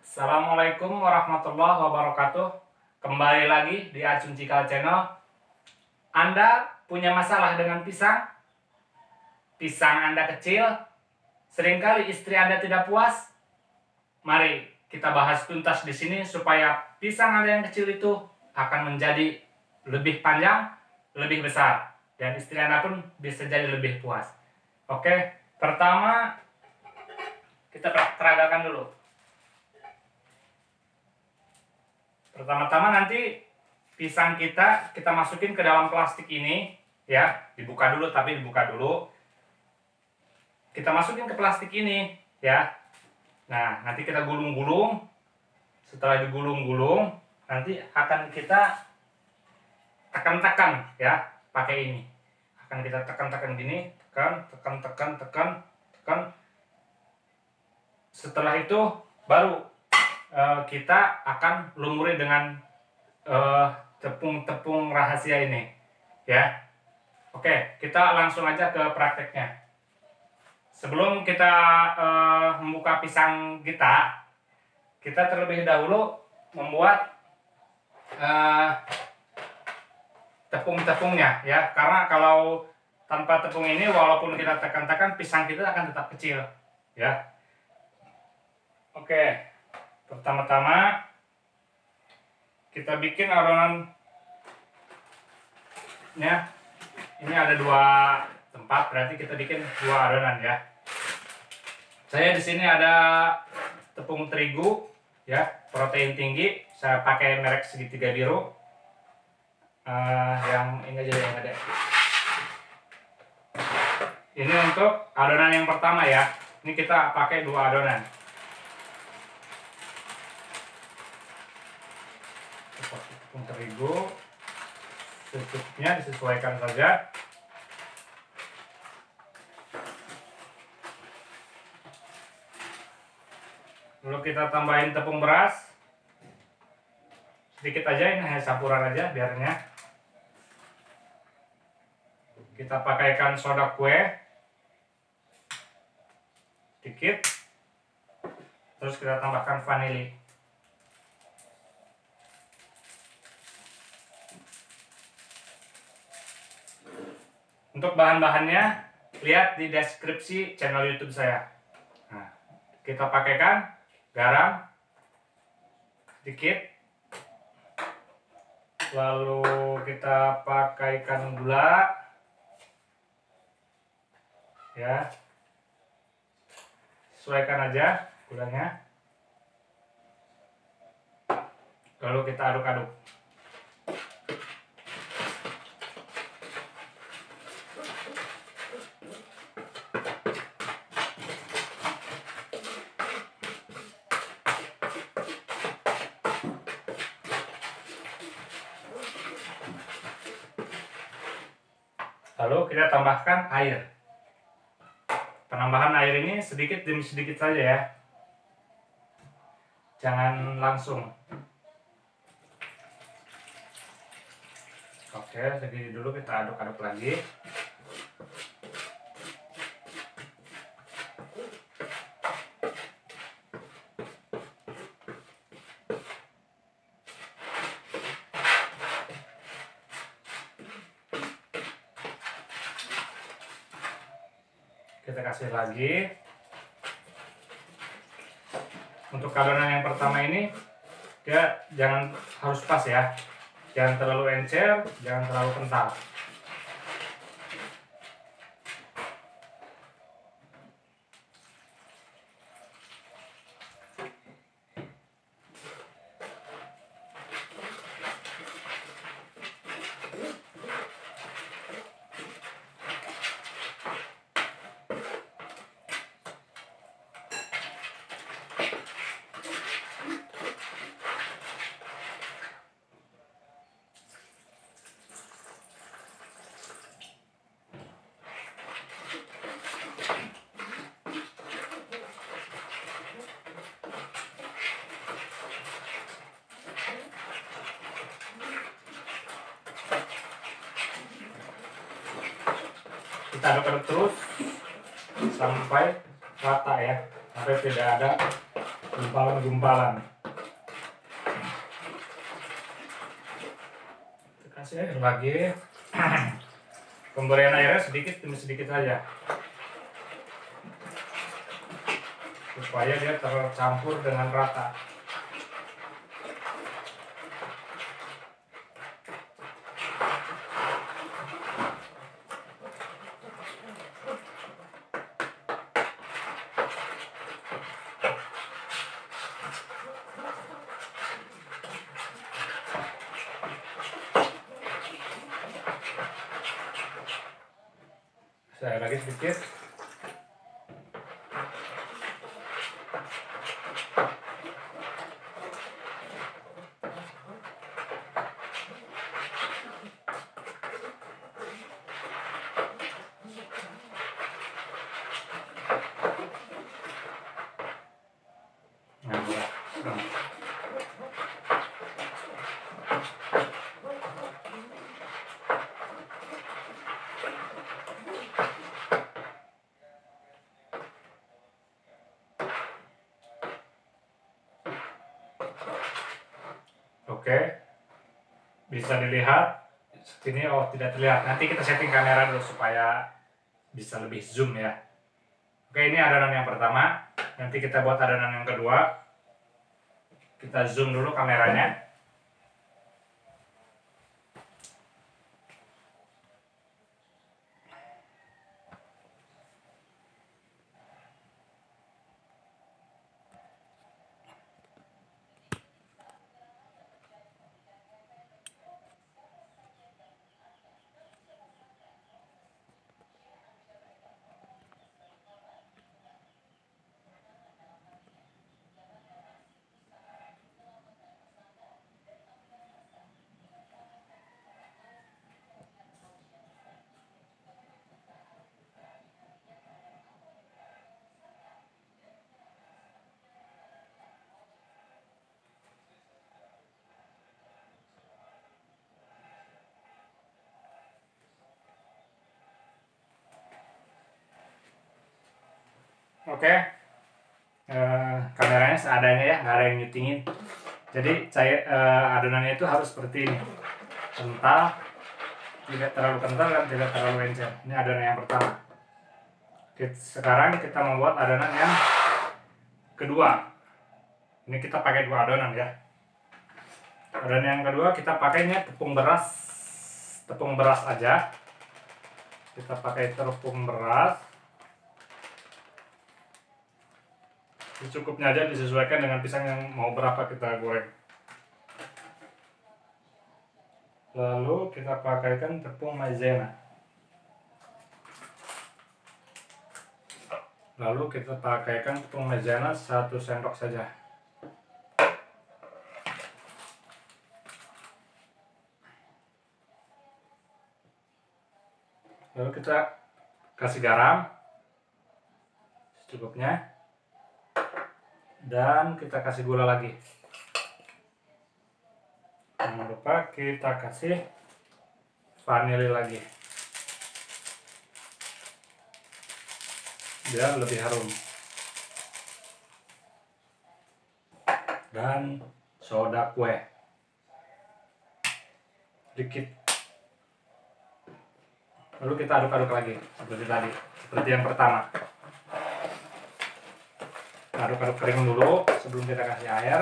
Assalamualaikum warahmatullahi wabarakatuh. Kembali lagi di Acun Cikal Channel. Anda punya masalah dengan pisang? Pisang Anda kecil? Seringkali istri Anda tidak puas? Mari kita bahas tuntas di sini supaya pisang Anda yang kecil itu akan menjadi lebih panjang, lebih besar, dan istri Anda pun bisa jadi lebih puas. Oke, pertama kita peragakan dulu. Pertama-tama nanti pisang kita masukin ke dalam plastik ini ya, dibuka dulu, tapi dibuka dulu. Kita masukin ke plastik ini ya. Nah, nanti kita gulung-gulung. Setelah digulung-gulung, nanti akan kita tekan-tekan ya, pakai ini. Akan kita tekan-tekan gini, tekan. Setelah itu baru kita akan lumuri dengan tepung-tepung rahasia ini ya. Oke, kita langsung aja ke prakteknya. Sebelum kita membuka pisang kita terlebih dahulu membuat tepung-tepungnya ya, karena kalau tanpa tepung ini walaupun kita tekan-tekan pisang kita akan tetap kecil ya. Oke, pertama-tama kita bikin adonannya. Ini ada 2 tempat, berarti kita bikin 2 adonan ya. Saya di sini ada tepung terigu ya, protein tinggi. Saya pakai merek segitiga biru. Yang ini aja yang ada. Ini untuk adonan yang pertama ya. Ini kita pakai 2 adonan. Tepung terigu secukupnya, disesuaikan saja. Lalu kita tambahin tepung beras sedikit aja, ini hanya campuran aja biarnya. Kita pakaikan soda kue sedikit, terus kita tambahkan vanili. Untuk bahan-bahannya lihat di deskripsi channel YouTube saya. Nah, kita pakaikan garam sedikit, lalu kita pakaikan gula ya, sesuaikan aja gulanya, lalu kita aduk-aduk. Lalu kita tambahkan air. Penambahan air ini sedikit demi sedikit saja ya, jangan langsung. Oke, segini dulu, kita aduk-aduk lagi. Kita kasih lagi. Untuk adonan yang pertama ini dia jangan harus pas ya, jangan terlalu encer, jangan terlalu kental. Kita aduk-aduk terus sampai rata ya, sampai tidak ada gumpalan-gumpalan. Kasih air lagi. Pemberian airnya sedikit demi sedikit saja, supaya dia tercampur dengan rata. Saya lagi sedikit. Nah, oke, bisa dilihat. Ini tidak terlihat. Nanti kita setting kamera dulu supaya bisa lebih zoom ya. Oke, ini adonan yang pertama. Nanti kita buat adonan yang kedua. Kita zoom dulu kameranya. Oke, kameranya seadanya ya, nggak ada yang nyutingin. Jadi adonannya itu harus seperti ini, kental, tidak terlalu kental dan tidak terlalu encer. Ini adonan yang pertama. Sekarang kita membuat adonan yang kedua. Ini kita pakai 2 adonan ya. Adonan yang kedua kita pakainya tepung beras aja. Kita pakai tepung beras. Secukupnya aja, disesuaikan dengan pisang yang mau berapa kita goreng. Lalu kita pakaikan tepung maizena. Lalu kita pakaikan tepung maizena 1 sendok saja. Lalu kita kasih garam secukupnya. Dan kita kasih gula lagi. Jangan lupa kita kasih vanili lagi, biar lebih harum. Dan soda kue dikit. Lalu kita aduk-aduk lagi seperti tadi, seperti yang pertama. Aduk-aduk kering dulu sebelum kita kasih air.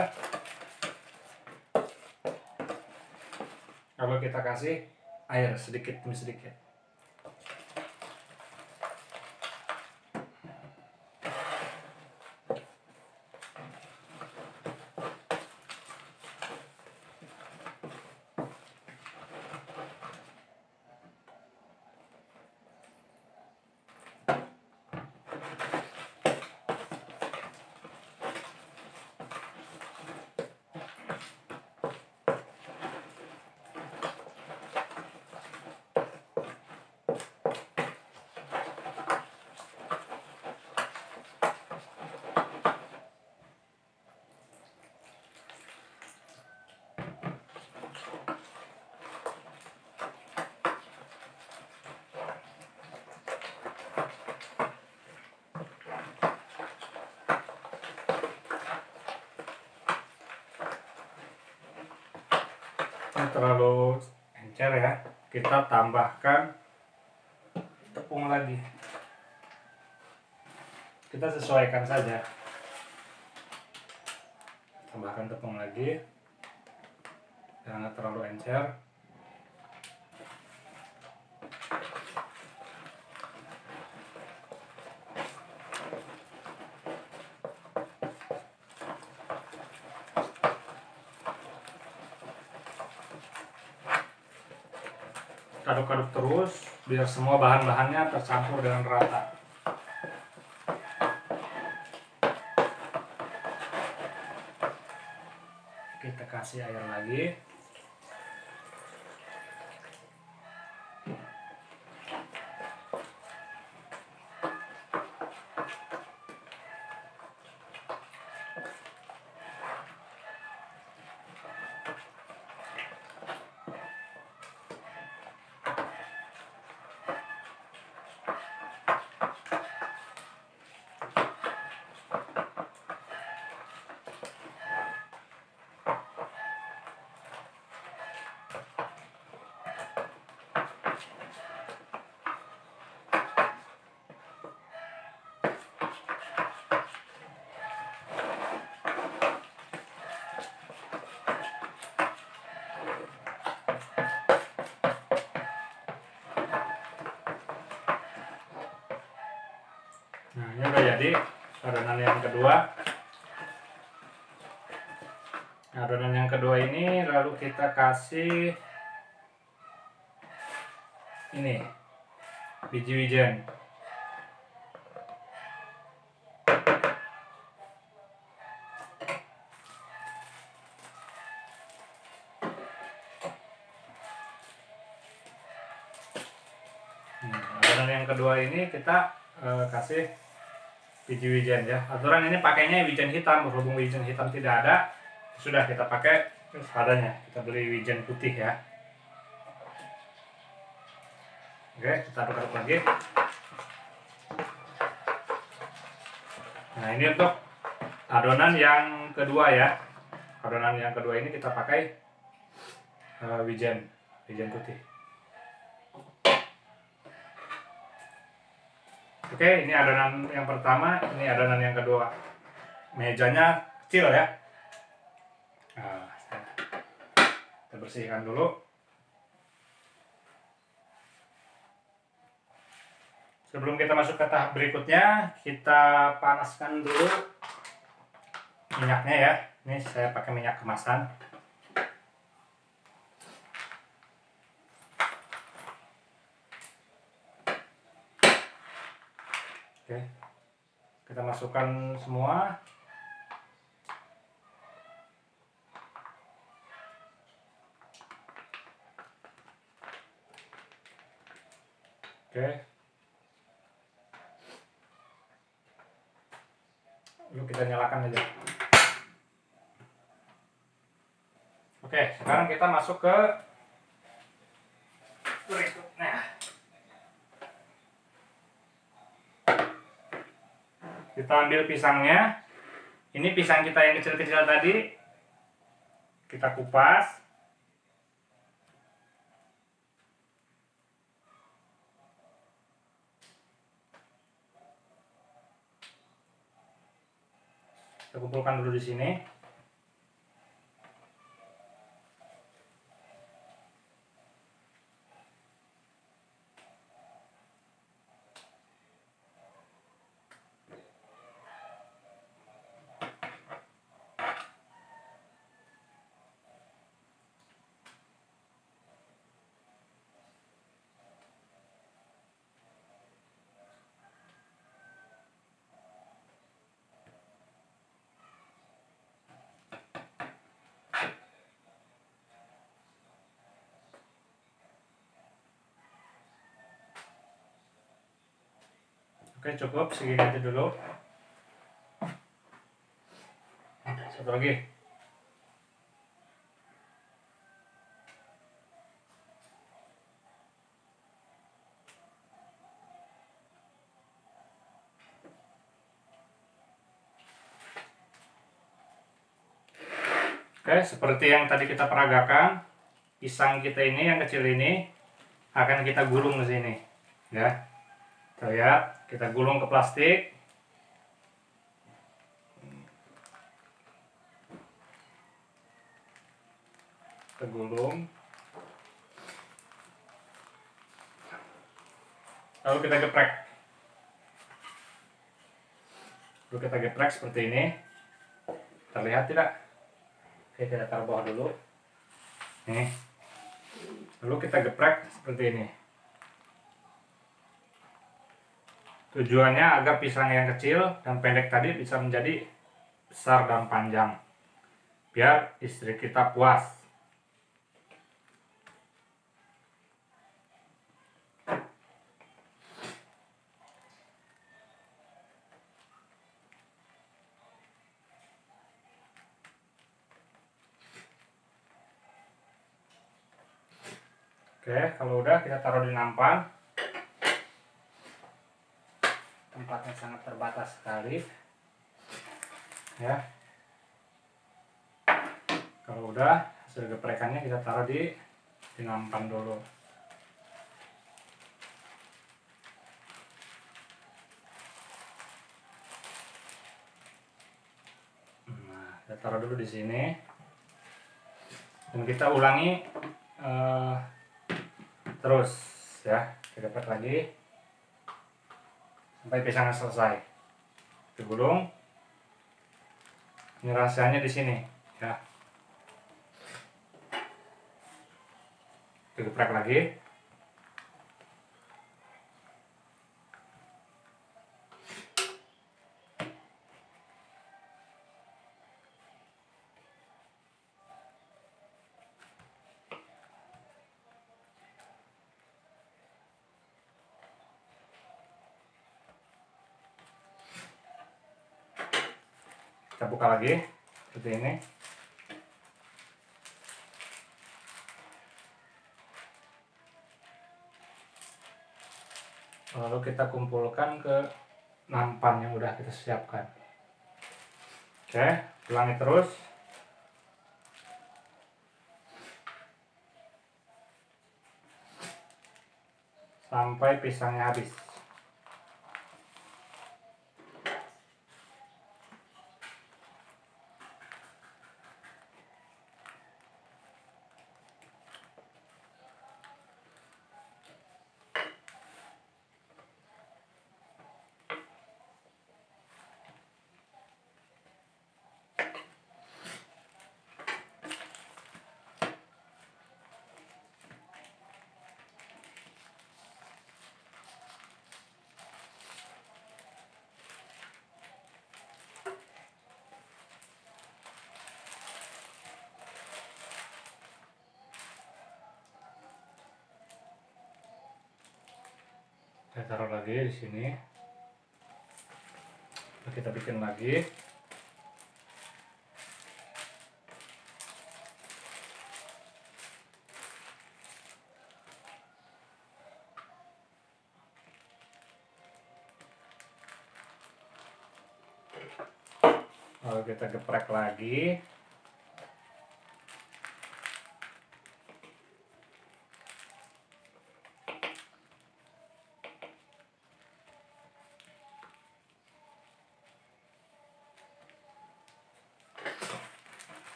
Lalu kita kasih air sedikit demi sedikit. ini terlalu encer ya, kita tambahkan tepung lagi. Kita sesuaikan saja. Tambahkan tepung lagi, jangan terlalu encer. Aduk-aduk terus biar semua bahan-bahannya tercampur dengan rata. Kita kasih air lagi. Nah, ini udah jadi adonan yang kedua. Adonan yang kedua ini lalu kita kasih ini biji wijen. Adonan yang kedua ini kita kasih biji wijen ya. Aturan ini pakainya wijen hitam, berhubung wijen hitam tidak ada, sudah kita pakai padanya. Kita beli wijen putih ya. Oke, kita aduk-aduk lagi. Nah, ini untuk adonan yang kedua ya. Adonan yang kedua ini kita pakai wijen putih. Oke, ini adonan yang pertama, ini adonan yang kedua. Mejanya kecil ya. Nah, kita bersihkan dulu. Sebelum kita masuk ke tahap berikutnya, kita panaskan dulu minyaknya ya. Ini saya pakai minyak kemasan. Oke, kita masukkan semua. Oke, lalu kita nyalakan aja. Oke, sekarang kita masuk ke berikutnya. Kita ambil pisangnya. Ini pisang kita yang kecil-kecil tadi. Kita kupas. Kita kumpulkan dulu di sini. Oke, cukup segini aja dulu. Satu lagi. Oke, seperti yang tadi kita peragakan, pisang kita ini yang kecil ini akan kita gulung ke sini, ya. Kita lihat, kita gulung ke plastik. Kita gulung. Lalu kita geprek. Lalu kita geprek seperti ini. Terlihat tidak? Oke, kita taruh bawah dulu. Nih. Lalu kita geprek seperti ini. Tujuannya agar pisang yang kecil dan pendek tadi bisa menjadi besar dan panjang. Biar istri kita puas. Oke, kalau udah kita taruh di nampan. Tempatnya sangat terbatas sekali. Ya. Kalau udah hasil geprekannya kita taruh di nampan dulu. Nah, kita taruh dulu di sini. Dan kita ulangi terus ya, kita geprek lagi sampai pisangnya selesai. Kita gulung. Ini rahasianya di sini, ya. Kita geprek lagi. Kita buka lagi seperti ini. Lalu kita kumpulkan ke nampan yang udah kita siapkan. Oke, ulangi terus. Sampai pisangnya habis. Saya taruh lagi di sini. Kita bikin lagi. Lalu kita geprek lagi.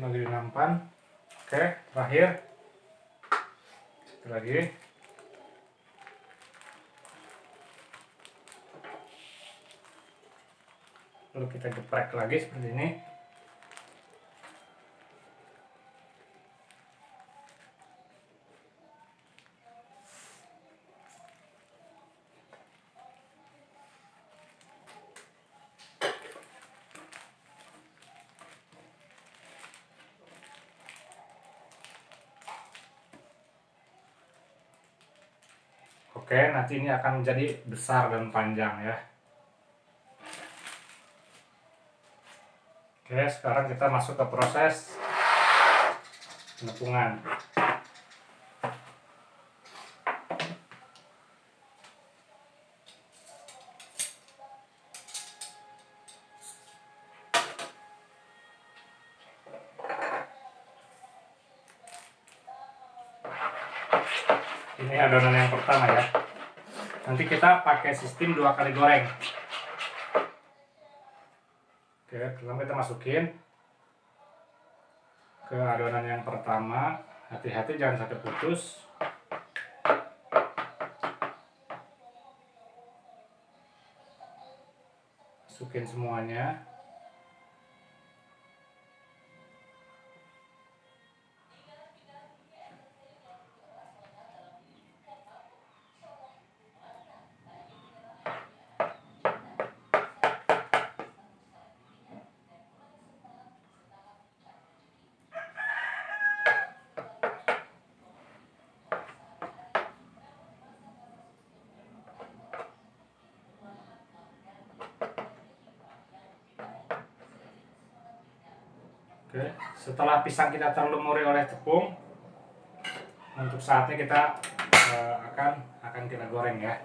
Lagi di nampan. Oke, terakhir satu lagi. Lalu kita geprek lagi seperti ini. Oke, nanti ini akan menjadi besar dan panjang ya. Oke, sekarang kita masuk ke proses penepungan. Ini adonan yang pertama ya. Nanti kita pakai sistem 2 kali goreng. Oke, pertama kita masukin ke adonan yang pertama. Hati-hati jangan sampai putus. Masukin semuanya. Oke, setelah pisang kita terlumuri oleh tepung, untuk saatnya kita akan kita goreng ya.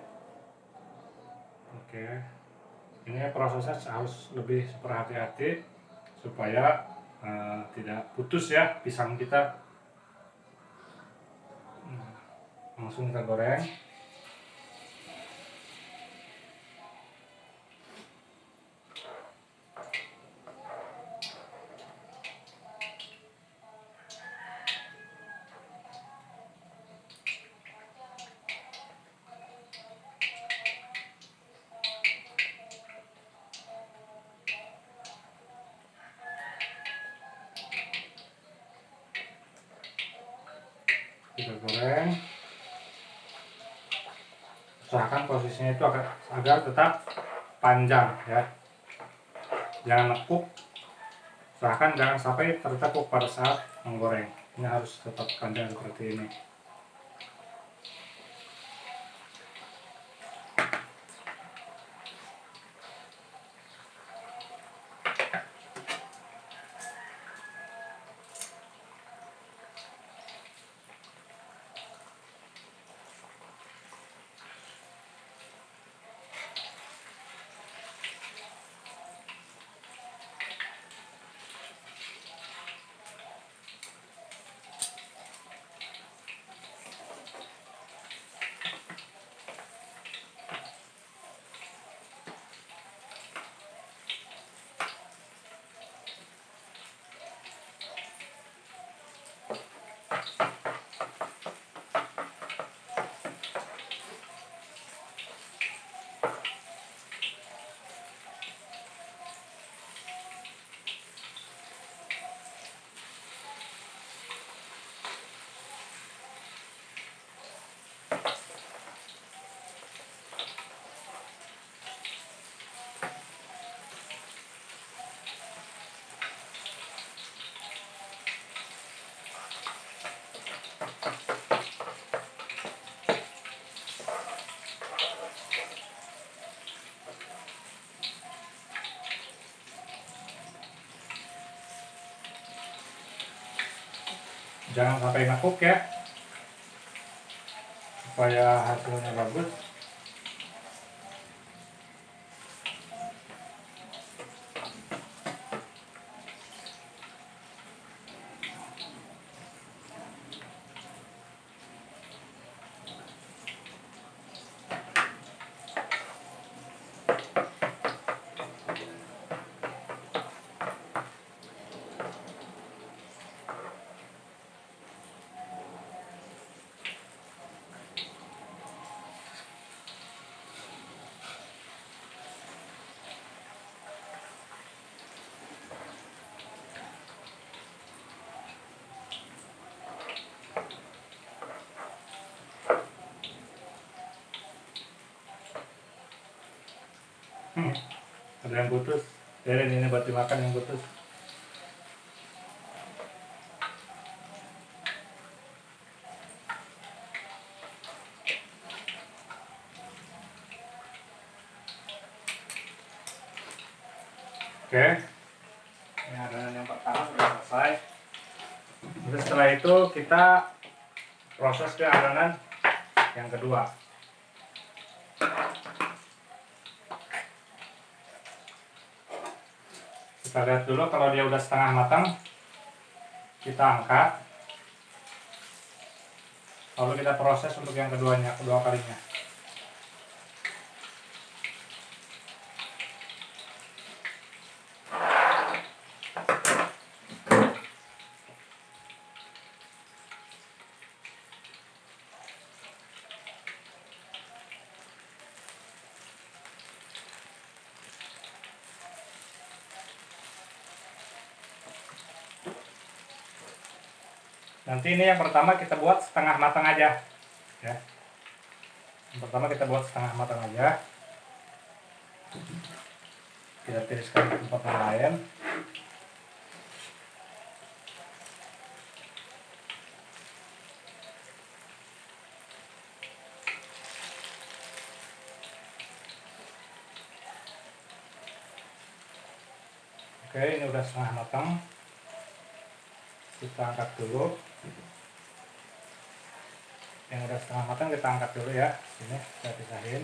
Oke, ini prosesnya harus lebih berhati-hati supaya tidak putus ya pisang kita. Langsung kita goreng. Kita goreng, usahakan posisinya itu agar tetap panjang ya, jangan nekuk, usahakan jangan sampai tertekuk pada saat menggoreng. Ini harus tetap panjang seperti ini. Jangan sampai nekuk ya, supaya hasilnya bagus. Ada yang putus. Ini buat dimakan yang putus. Oke, ini adonan yang pertama sudah selesai. Terus setelah itu kita proses ke adonan yang kedua. Kita lihat dulu kalau dia udah setengah matang, kita angkat. Lalu kita proses untuk yang kedua kalinya. Nanti ini yang pertama kita buat setengah matang aja, ya. Yang pertama kita buat setengah matang aja. Kita tiriskan ke tempat yang lain. Oke, ini udah setengah matang. Kita angkat dulu. Yang udah setengah matang kita angkat dulu ya. Sini kita pisahin.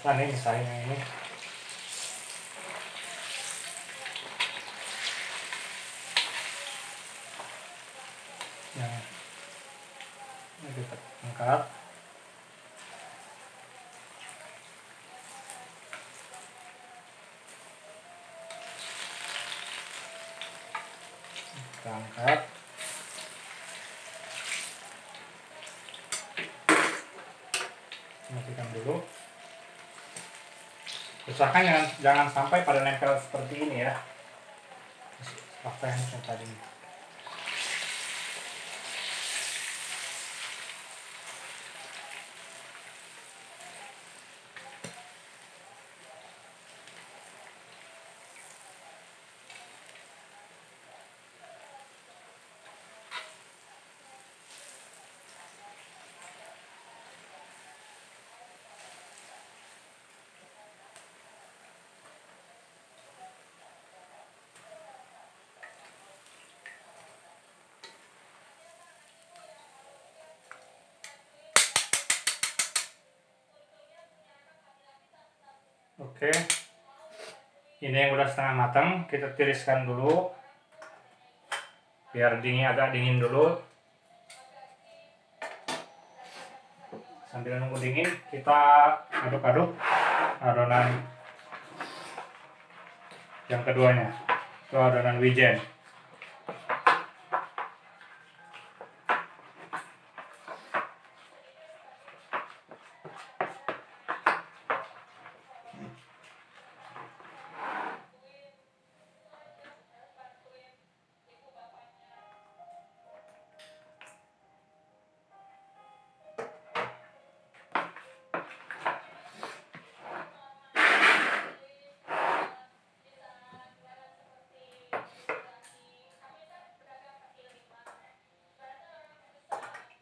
Nah, ini misalnya ini. Yang ini kita angkat. Kita angkat. Matikan dulu. Usahakan jangan sampai pada nempel seperti ini ya. Apa yang tadi? Oke, ini yang udah setengah matang, kita tiriskan dulu biar agak dingin dulu. Sambil nunggu dingin, kita aduk-aduk adonan yang keduanya, itu adonan wijen.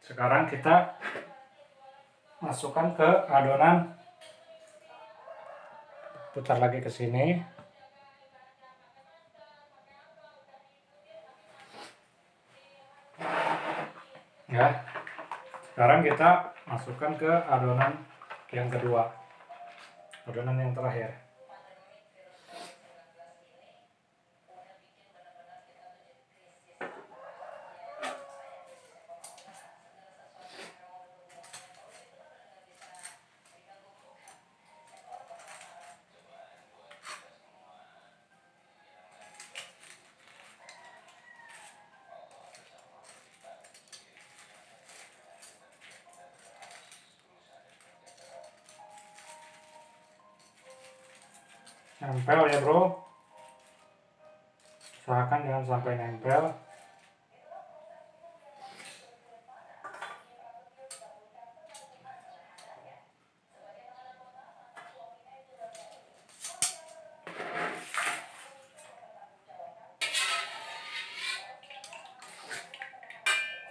Sekarang kita masukkan ke adonan, putar lagi ke sini. Ya. Sekarang kita masukkan ke adonan yang kedua. Adonan yang terakhir. Nempel ya bro. Usahakan jangan sampai nempel.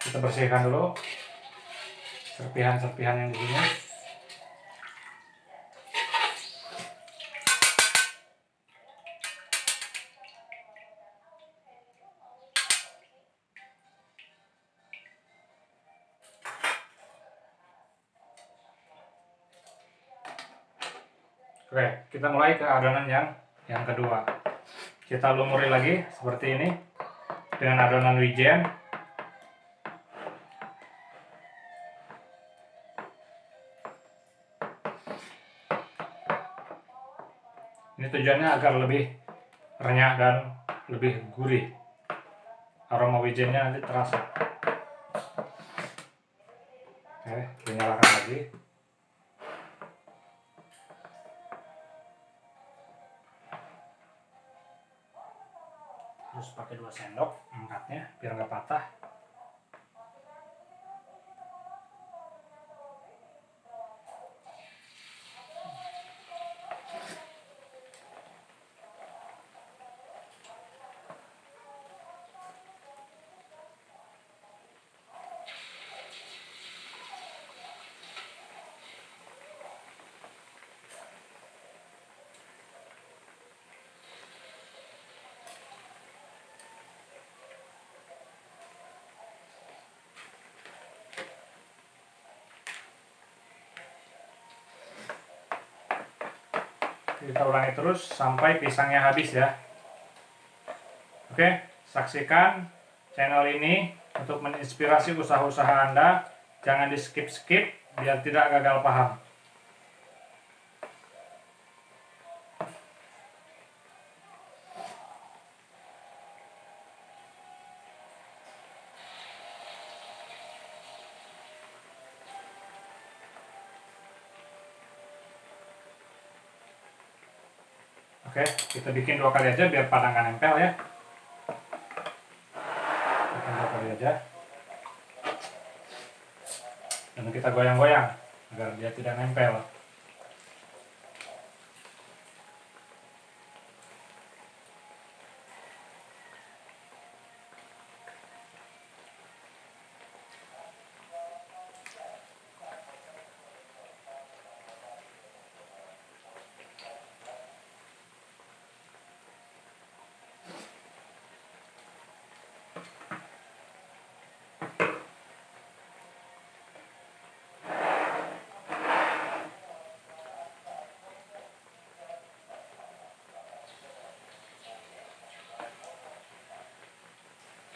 Kita bersihkan dulu serpihan-serpihan yang di sini. Oke, kita mulai ke adonan yang kedua. Kita lumuri lagi seperti ini dengan adonan wijen. Ini tujuannya agar lebih renyah dan lebih gurih. Aroma wijennya nanti terasa. Oke, kita nyalakan lagi. Terus pakai 2 sendok angkatnya biar nggak patah. Kita ulangi terus sampai pisangnya habis ya. Oke, saksikan channel ini untuk menginspirasi usaha-usaha Anda. Jangan di skip-skip biar tidak gagal paham. Oke, kita bikin 2 kali aja biar padang nggak nempel ya. Bikin 2 kali aja. Dan kita goyang-goyang agar dia tidak nempel.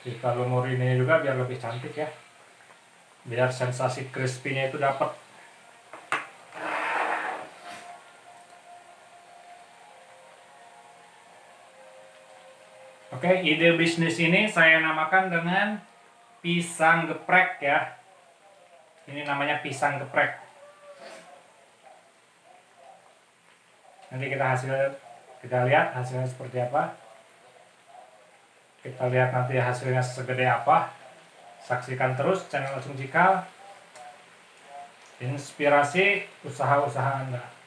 Kita lumuri ini juga biar lebih cantik ya, biar sensasi crispy-nya itu dapat. Oke, ide bisnis ini saya namakan dengan pisang geprek ya. Ini namanya pisang geprek. Nanti kita lihat hasilnya seperti apa. Kita lihat nanti hasilnya segede apa. Saksikan terus channel Acung Cikal. Inspirasi usaha-usaha Anda.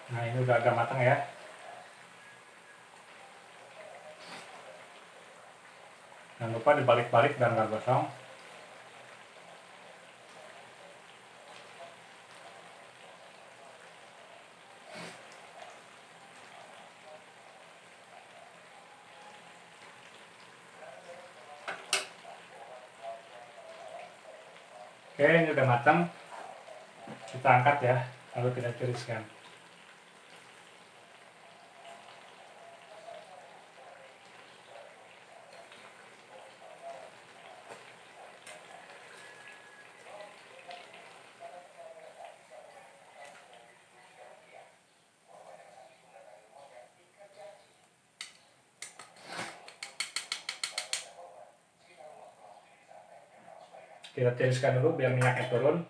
Nah, ini udah agak matang ya. Jangan lupa dibalik-balik dan nggak gosong. Oke, ini udah matang. Kita angkat ya, lalu kita tiriskan. Kita tiriskan dulu biar minyaknya turun.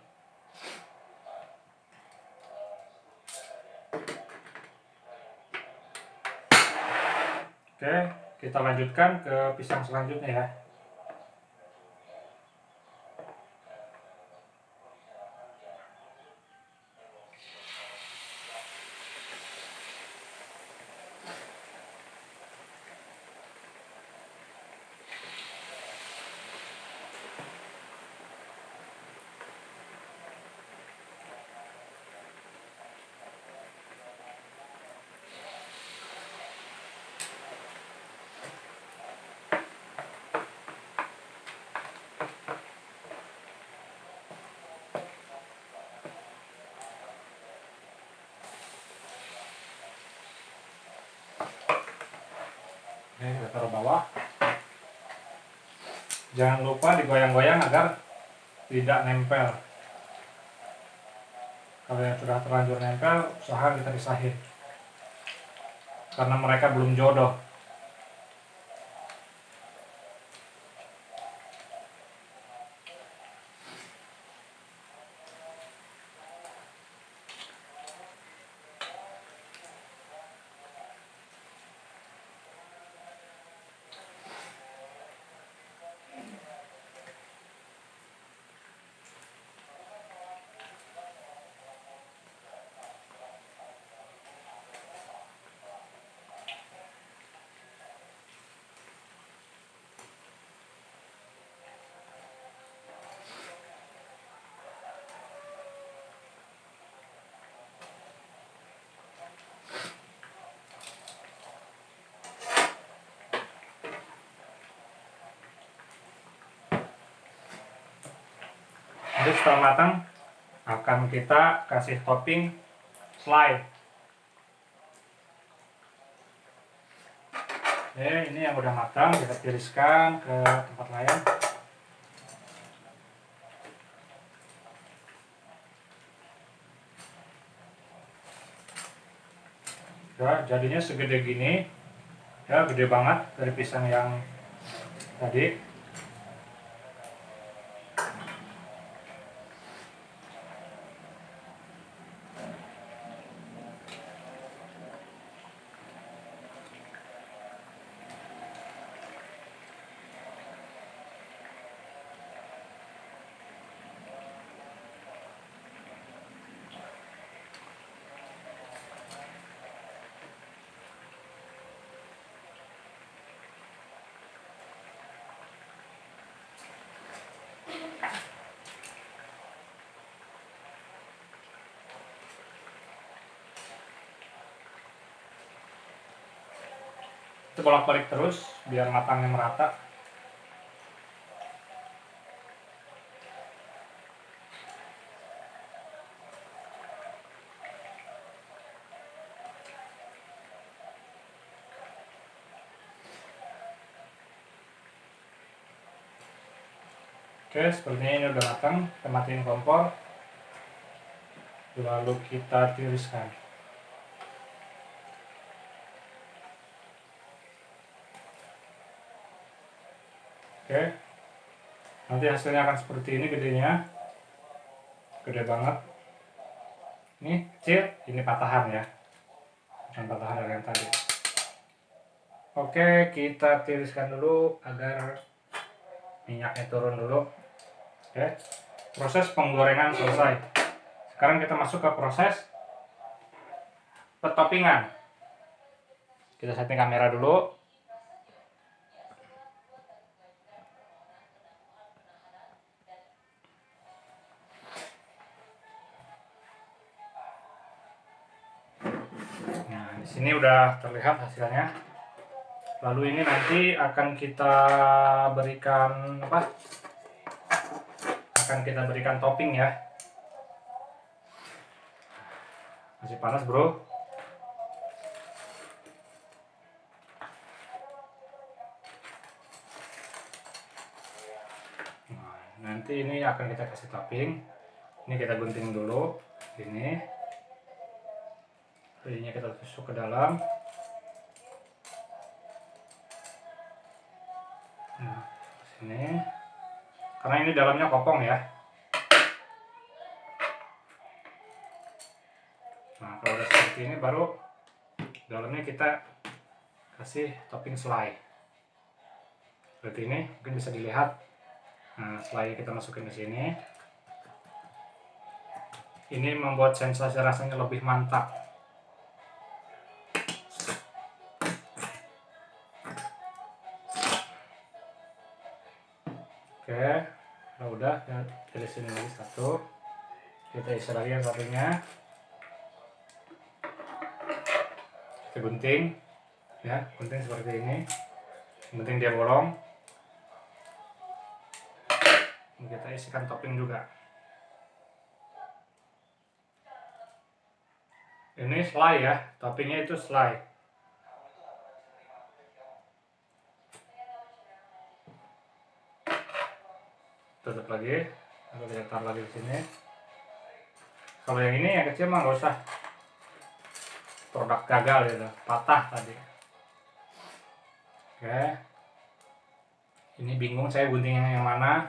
Oke, kita lanjutkan ke pisang selanjutnya ya. Oke, kita taruh bawah. Jangan lupa digoyang-goyang agar tidak nempel. Kalau yang sudah terlanjur nempel, usahakan kita pisahin. Karena mereka belum jodoh. Jadi setelah matang, akan kita kasih topping selai. Oke, ini yang udah matang, kita tiriskan ke tempat lain. Ya, jadinya segede gini, ya gede banget dari pisang yang tadi. Kita bolak-balik terus biar matangnya merata. Oke, sepertinya ini udah matang. Kita matiin kompor, lalu kita tiriskan. Oke, nanti hasilnya akan seperti ini gedenya, gede banget. Ini kecil, ini patahan ya, bukan patahan dari yang tadi. Oke, kita tiriskan dulu agar minyaknya turun dulu. Oke, proses penggorengan selesai. Sekarang kita masuk ke proses petoppingan. Kita setting kamera dulu. Sini udah terlihat hasilnya. Lalu ini nanti akan kita berikan apa? Akan kita berikan topping ya. Masih panas, bro. Nah, nanti ini akan kita kasih topping. Ini kita gunting dulu. Ini. Ini kita tusuk ke dalam. Nah, sini. Karena ini dalamnya kopong ya. Nah, kalau udah seperti ini baru dalamnya kita kasih topping selai. Seperti ini, mungkin bisa dilihat. Nah, selai kita masukin ke sini. Ini membuat sensasi rasanya lebih mantap. Oke, kalau udah kita sini lagi satu, kita isi lagi yang satunya, kita gunting, ya gunting seperti ini, gunting dia bolong, ini kita isikan topping juga. Ini selai ya, toppingnya itu selai. Tutup lagi, lalu kita taruh lagi di sini. Kalau yang ini yang kecil mah nggak usah, produk gagal gitu, patah tadi. Oke, ini bingung saya guntingnya yang mana.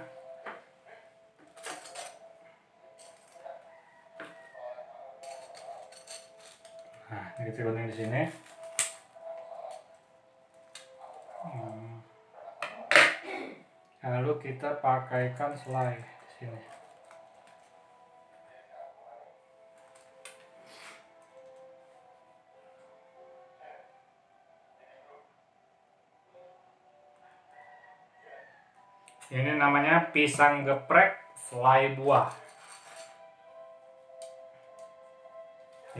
Nah, ini kita gunting di sini. Lalu kita pakaikan selai di sini. Ini namanya pisang geprek selai buah.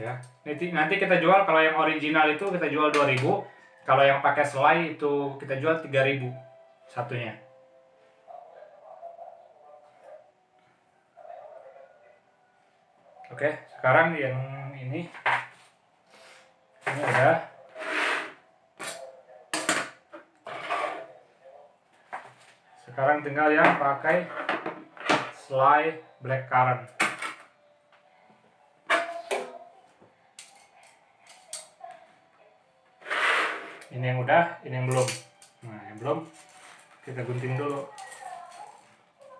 Ya, nanti kita jual, kalau yang original itu kita jual 2.000. Kalau yang pakai selai itu kita jual 3.000 satunya. Oke, sekarang yang ini udah. Sekarang tinggal yang pakai selai blackcurrant. Ini yang udah, ini yang belum. Nah, yang belum kita gunting dulu.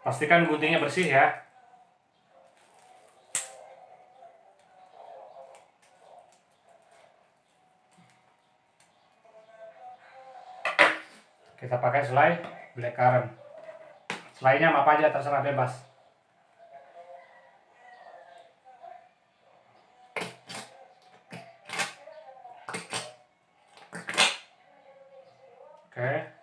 Pastikan guntingnya bersih ya. Kita pakai selai blackcurrant. Selainya apa aja terserah, bebas. Oke.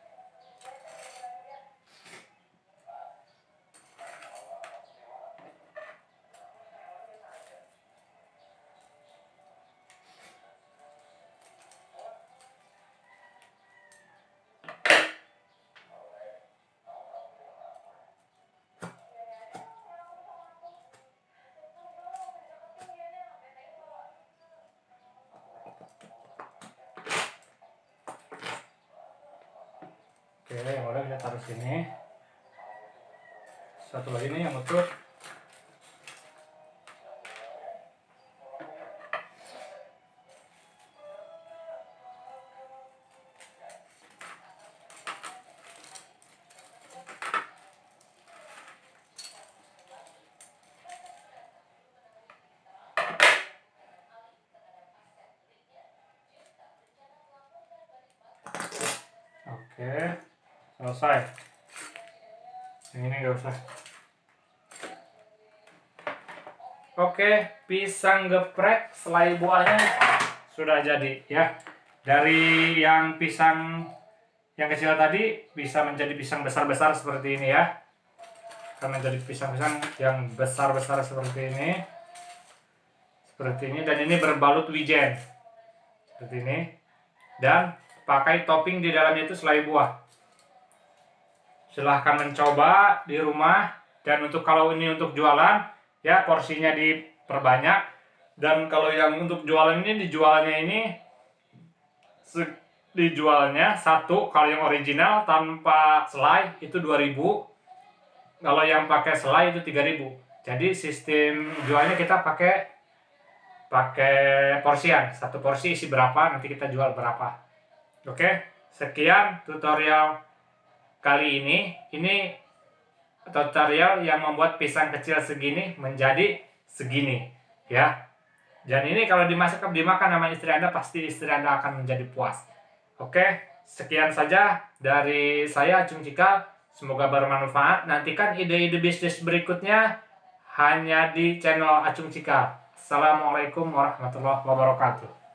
Oke, yang udah kita taruh sini. Satu lagi nih yang utuh. Oke, selesai. Yang ini nggak usah. Oke, pisang geprek selai buahnya sudah jadi ya. Dari yang pisang yang kecil tadi bisa menjadi pisang besar-besar seperti ini ya. Akan menjadi pisang-pisang yang besar-besar seperti ini. Seperti ini, dan ini berbalut wijen. seperti ini, dan pakai topping di dalamnya itu selai buah. Silahkan mencoba di rumah, dan untuk kalau ini untuk jualan ya porsinya diperbanyak, dan kalau yang untuk jualan ini dijualnya satu, kalau yang original tanpa selai itu 2.000, kalau yang pakai selai itu 3.000. Jadi sistem jualnya kita pakai porsian, satu porsi isi berapa, nanti kita jual berapa. Oke, sekian tutorial kali ini. Ini tutorial yang membuat pisang kecil segini menjadi segini ya. Dan ini kalau dimakan sama istri Anda, pasti istri Anda akan menjadi puas. Oke, sekian saja dari saya, Acung Cikal. Semoga bermanfaat. Nantikan ide-ide bisnis berikutnya hanya di channel Acung Cikal. Assalamualaikum warahmatullahi wabarakatuh.